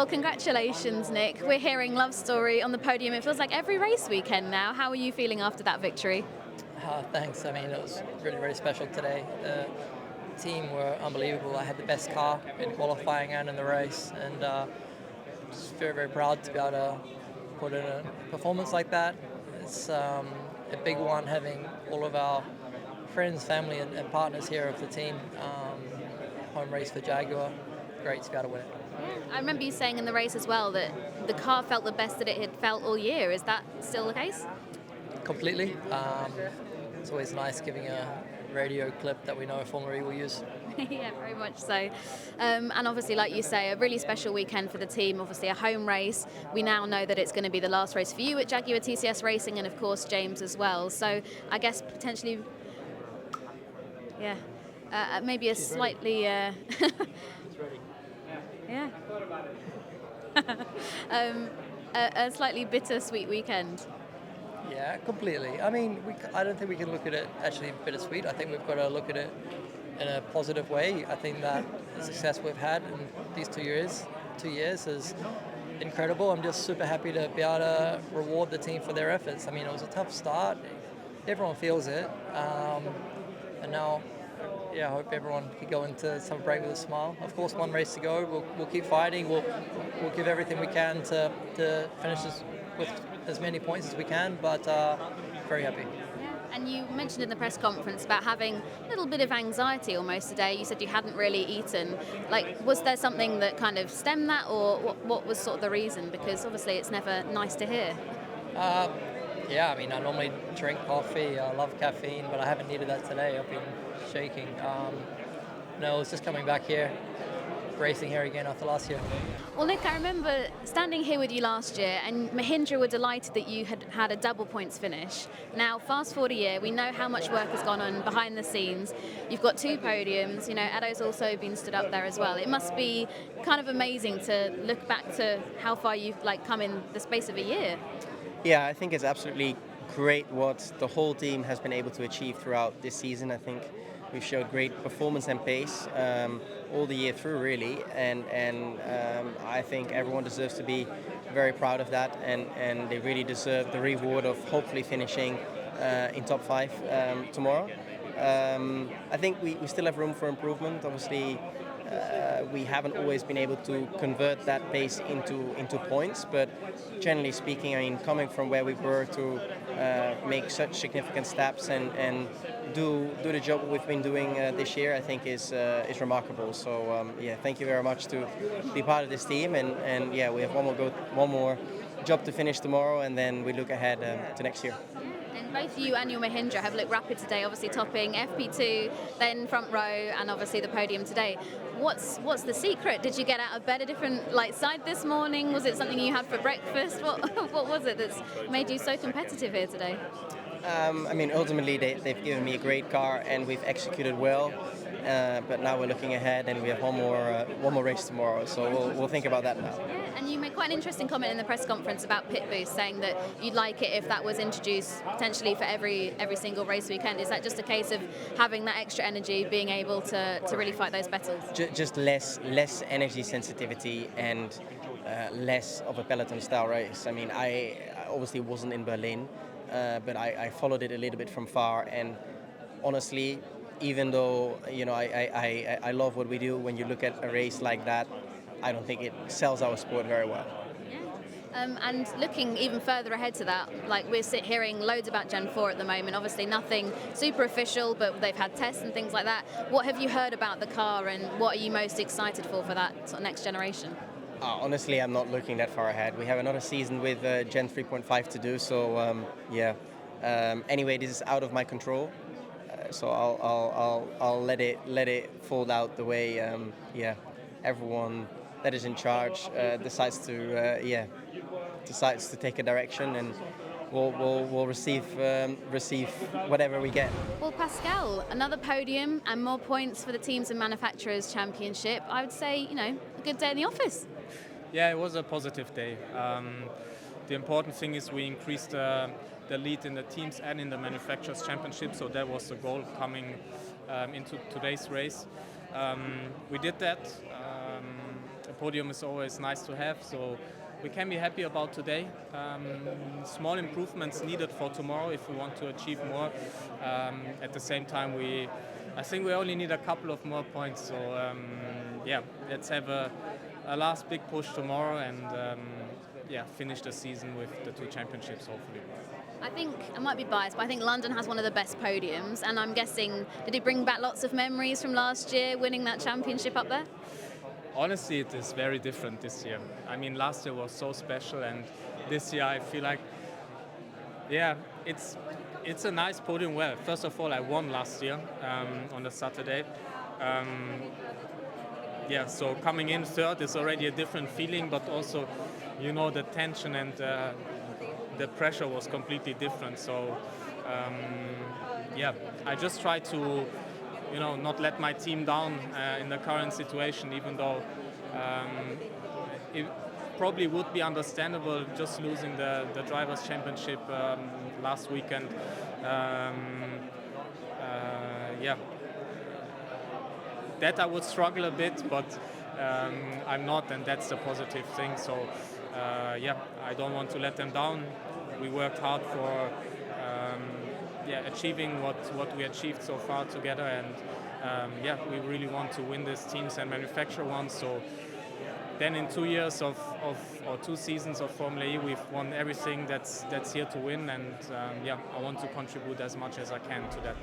congratulations, Nyck. We're hearing love story on the podium. It feels like every race weekend now. How are you feeling after that victory? Thanks. I mean, it was really, really special today. The team were unbelievable. I had the best car in qualifying and in the race, and just very, very proud to be able to put in a performance like that. It's a big one, having all of our friends, family, and partners here of the team. Home race for Jaguar. Great to be able to win it. I remember you saying in the race as well that the car felt the best that it had felt all year. Is that still the case? Completely. It's always nice giving a radio clip that we know Formula E will use. Yeah, very much so. And obviously, like you say, a really special weekend for the team. Obviously, a home race. We now know that it's going to be the last race for you at Jaguar TCS Racing, and of course James as well. So I guess potentially, yeah, maybe a slightly. She's ready. Yeah. A slightly bittersweet weekend. Yeah, completely. I mean, I don't think we can look at it actually bittersweet. I think we've got to look at it in a positive way. I think that the success we've had in these 2 years is incredible. I'm just super happy to be able to reward the team for their efforts. I mean, it was a tough start. Everyone feels it. And now, I hope everyone can go into summer break with a smile. Of course, one race to go. We'll keep fighting. We'll give everything we can to finish this with as many points as we can, but very happy. Yeah. And you mentioned in the press conference about having a little bit of anxiety almost today. You said you hadn't really eaten. Like, was there something that kind of stemmed that, or what was sort of the reason? Because obviously it's never nice to hear. Yeah, I mean, I normally drink coffee. I love caffeine, but I haven't needed that today. I've been shaking. No, it's just coming back here, racing here again after last year. Well, Nyck, I remember standing here with you last year, and Mahindra were delighted that you had a double points finish. Now, fast forward a year, we know how much work has gone on behind the scenes. You've got 2 podiums. You know, Ado's also been stood up there as well. It must be kind of amazing to look back to how far you've come in the space of a year. Yeah, I think it's absolutely great what the whole team has been able to achieve throughout this season. I think we've showed great performance and pace all the year through, really, and I think everyone deserves to be very proud of that, and they really deserve the reward of hopefully finishing in top 5 tomorrow. I think we still have room for improvement. Obviously, we haven't always been able to convert that pace into points, but generally speaking, I mean, coming from where we were to make such significant steps and do the job we've been doing this year, I think is remarkable. So thank you very much to be part of this team, and we have one more job to finish tomorrow, and then we look ahead to next year. Both you and your Mahindra have looked rapid today, obviously topping FP2, then front row, and obviously the podium today. What's the secret? Did you get out of bed a different side this morning? Was it something you had for breakfast? What was it that's made you so competitive here today? I mean, ultimately they've given me a great car and we've executed well. But now we're looking ahead, and we have one more race tomorrow, so we'll think about that now. Yeah, and you made quite an interesting comment in the press conference about pit boost, saying that you'd like it if that was introduced potentially for every single race weekend. Is that just a case of having that extra energy, being able to really fight those battles? Just less energy sensitivity and less of a peloton style race. I mean, I obviously wasn't in Berlin, but I followed it a little bit from far, and honestly, even though I love what we do, when you look at a race like that, I don't think it sells our sport very well. Yeah. And looking even further ahead to that, we're hearing loads about Gen 4 at the moment. Obviously nothing super official, but they've had tests and things like that. What have you heard about the car, and what are you most excited for that sort of next generation? Honestly, I'm not looking that far ahead. We have another season with Gen 3.5 to do, so anyway, this is out of my control. So I'll let it fold out the way everyone that is in charge decides to take a direction, and we'll receive whatever we get. Well, Pascal, another podium and more points for the Teams and Manufacturers Championship. I would say, a good day in the office. Yeah, it was a positive day. The important thing is we increased the lead in the teams and in the manufacturers championship, so that was the goal coming into today's race. We did that. podium is always nice to have. So we can be happy about today. Small improvements needed for tomorrow if we want to achieve more. At the same time, I think we only need a couple of more points. So let's have a last big push tomorrow and finish the season with the 2 championships, hopefully. I think, I might be biased, but I think London has one of the best podiums, and I'm guessing, did it bring back lots of memories from last year, winning that championship up there? Honestly, it is very different this year. I mean, last year was so special, and this year I feel like, it's a nice podium. Well, first of all, I won last year on the Saturday. So coming in third is already a different feeling, but also, the tension and the pressure was completely different. So, I just try to, not let my team down in the current situation, even though it probably would be understandable just losing the Drivers' Championship last weekend. That I would struggle a bit, but I'm not, and that's the positive thing. So, I don't want to let them down. We worked hard for achieving what we achieved so far together, and we really want to win this teams and manufacturer one. So then in 2 years or 2 seasons of Formula E, we've won everything that's here to win, and I want to contribute as much as I can to that.